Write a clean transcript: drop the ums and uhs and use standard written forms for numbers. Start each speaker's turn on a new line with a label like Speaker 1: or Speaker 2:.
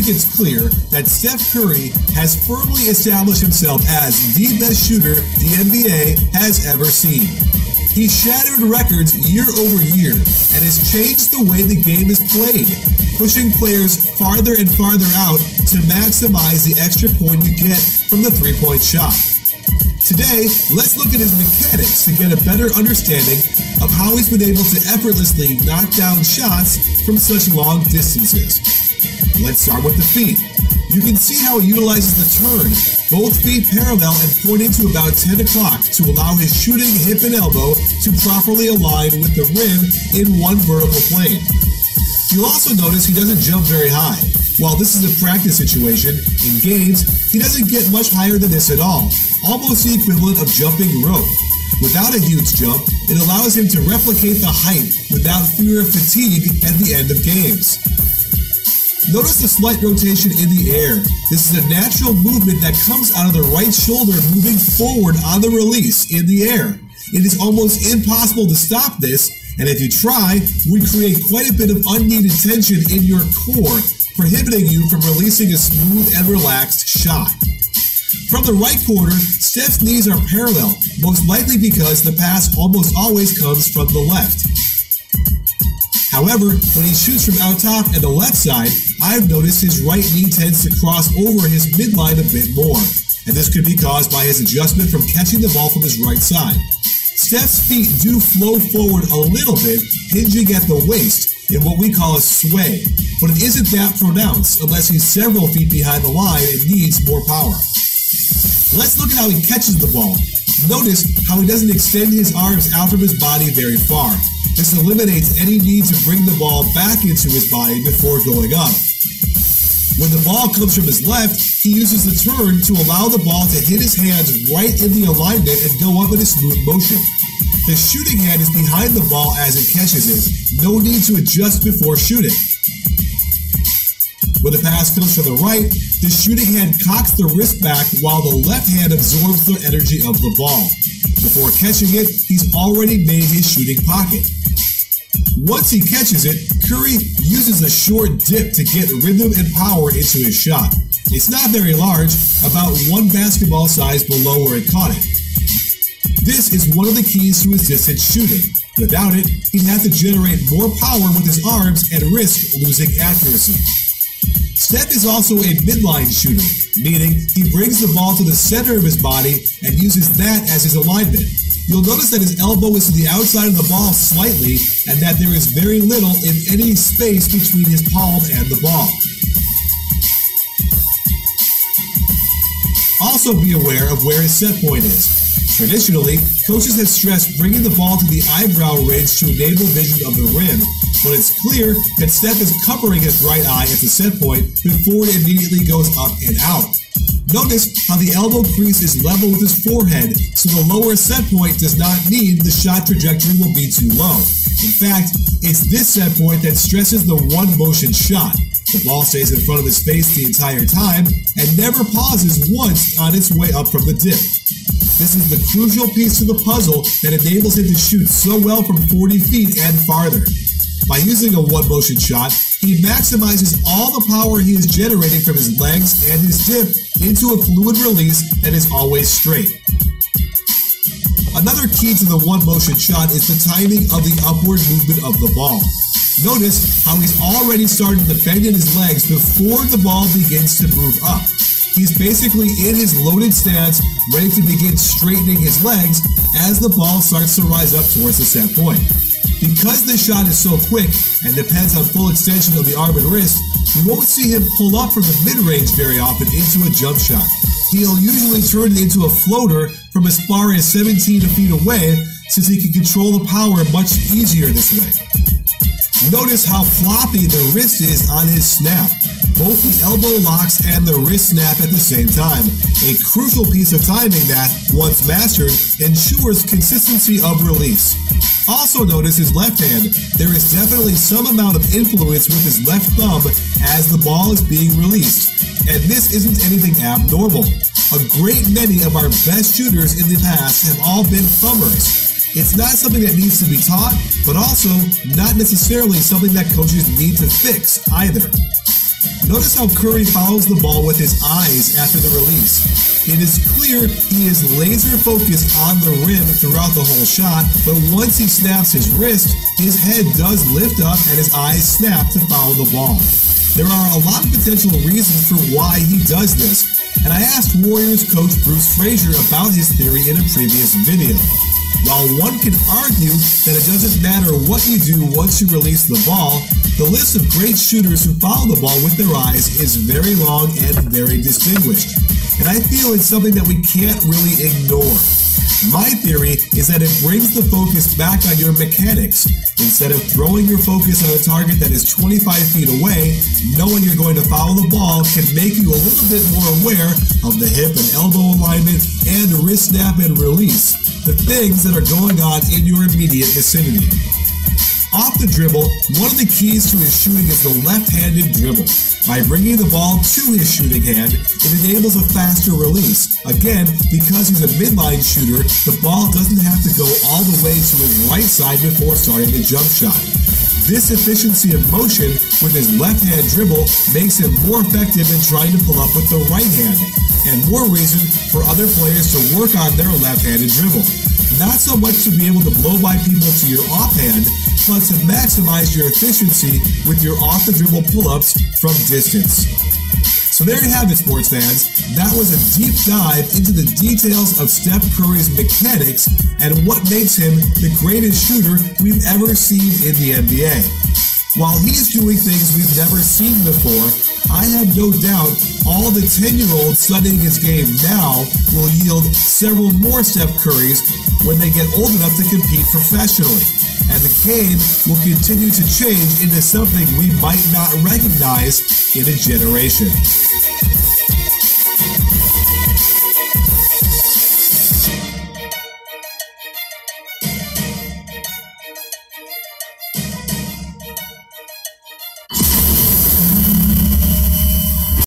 Speaker 1: think it's clear that Steph Curry has firmly established himself as the best shooter the NBA has ever seen. He shattered records year over year and has changed the way the game is played, pushing players farther and farther out to maximize the extra point you get from the three-point shot. Today, let's look at his mechanics to get a better understanding of how he's been able to effortlessly knock down shots from such long distances. Let's start with the feet. You can see how he utilizes the turn, both feet parallel and pointing to about 10 o'clock to allow his shooting hip and elbow to properly align with the rim in one vertical plane. You'll also notice he doesn't jump very high. While this is a practice situation, in games, he doesn't get much higher than this at all, almost the equivalent of jumping rope. Without a huge jump, it allows him to replicate the height without fear of fatigue at the end of games. Notice the slight rotation in the air. This is a natural movement that comes out of the right shoulder moving forward on the release in the air. It is almost impossible to stop this, and if you try, we create quite a bit of unneeded tension in your core, prohibiting you from releasing a smooth and relaxed shot. From the right corner, Steph's knees are parallel, most likely because the pass almost always comes from the left. However, when he shoots from out top and the left side, I've noticed his right knee tends to cross over his midline a bit more, and this could be caused by his adjustment from catching the ball from his right side. Steph's feet do flow forward a little bit, hinging at the waist in what we call a sway, but it isn't that pronounced unless he's several feet behind the line and needs more power. Let's look at how he catches the ball. Notice how he doesn't extend his arms out from his body very far. This eliminates any need to bring the ball back into his body before going up. When the ball comes from his left, he uses the turn to allow the ball to hit his hands right in the alignment and go up in a smooth motion. The shooting hand is behind the ball as it catches it. No need to adjust before shooting. When the pass comes from the right, the shooting hand cocks the wrist back while the left hand absorbs the energy of the ball. Before catching it, he's already made his shooting pocket. Once he catches it, Curry uses a short dip to get rhythm and power into his shot. It's not very large, about one basketball size below where it caught it. This is one of the keys to his distance shooting. Without it, he'd have to generate more power with his arms and risk losing accuracy. Steph is also a midline shooter, meaning he brings the ball to the center of his body and uses that as his alignment. You'll notice that his elbow is to the outside of the ball slightly and that there is very little, if any, space between his palm and the ball. Also be aware of where his set point is. Traditionally, coaches have stressed bringing the ball to the eyebrow ridge to enable vision of the rim, but it's clear that Steph is covering his right eye at the set point before it immediately goes up and out. Notice how the elbow crease is level with his forehead, so the lower set point does not mean the shot trajectory will be too low. In fact, it's this set point that stresses the one-motion shot. The ball stays in front of his face the entire time and never pauses once on its way up from the dip. This is the crucial piece to the puzzle that enables him to shoot so well from 40 feet and farther. By using a one-motion shot, he maximizes all the power he is generating from his legs and his dip into a fluid release that is always straight. Another key to the one-motion shot is the timing of the upward movement of the ball. Notice how he's already started defending his legs before the ball begins to move up. He's basically in his loaded stance, ready to begin straightening his legs as the ball starts to rise up towards the set point. Because this shot is so quick and depends on full extension of the arm and wrist, you won't see him pull up from the mid-range very often into a jump shot. He'll usually turn it into a floater from as far as 17 feet away, since he can control the power much easier this way. Notice how floppy the wrist is on his snap. Both the elbow locks and the wrist snap at the same time. A crucial piece of timing that, once mastered, ensures consistency of release. Also notice his left hand. There is definitely some amount of influence with his left thumb as the ball is being released. And this isn't anything abnormal. A great many of our best shooters in the past have all been thumbers. It's not something that needs to be taught, but also not necessarily something that coaches need to fix either. Notice how Curry follows the ball with his eyes after the release. It is clear he is laser focused on the rim throughout the whole shot, but once he snaps his wrist, his head does lift up and his eyes snap to follow the ball. There are a lot of potential reasons for why he does this, and I asked Warriors coach Bruce Frazier about his theory in a previous video. While one can argue that it doesn't matter what you do once you release the ball, the list of great shooters who follow the ball with their eyes is very long and very distinguished. And I feel it's something that we can't really ignore. My theory is that it brings the focus back on your mechanics. Instead of throwing your focus on a target that is 25 feet away, knowing you're going to follow the ball can make you a little bit more aware of the hip and elbow alignment and wrist snap and release, the things that are going on in your immediate vicinity. Off the dribble, one of the keys to his shooting is the left-handed dribble. By bringing the ball to his shooting hand, it enables a faster release. Again, because he's a midline shooter, the ball doesn't have to go all the way to his right side before starting the jump shot. This efficiency of motion with his left-hand dribble makes him more effective in trying to pull up with the right hand, and more reason for other players to work on their left-handed dribble. Not so much to be able to blow by people to your offhand, but to maximize your efficiency with your off-the-dribble pull-ups from distance. So there you have it, sports fans. That was a deep dive into the details of Steph Curry's mechanics and what makes him the greatest shooter we've ever seen in the NBA. While he's doing things we've never seen before, I have no doubt all the 10-year-olds studying his game now will yield several more Steph Currys when they get old enough to compete professionally. And the game will continue to change into something we might not recognize in a generation.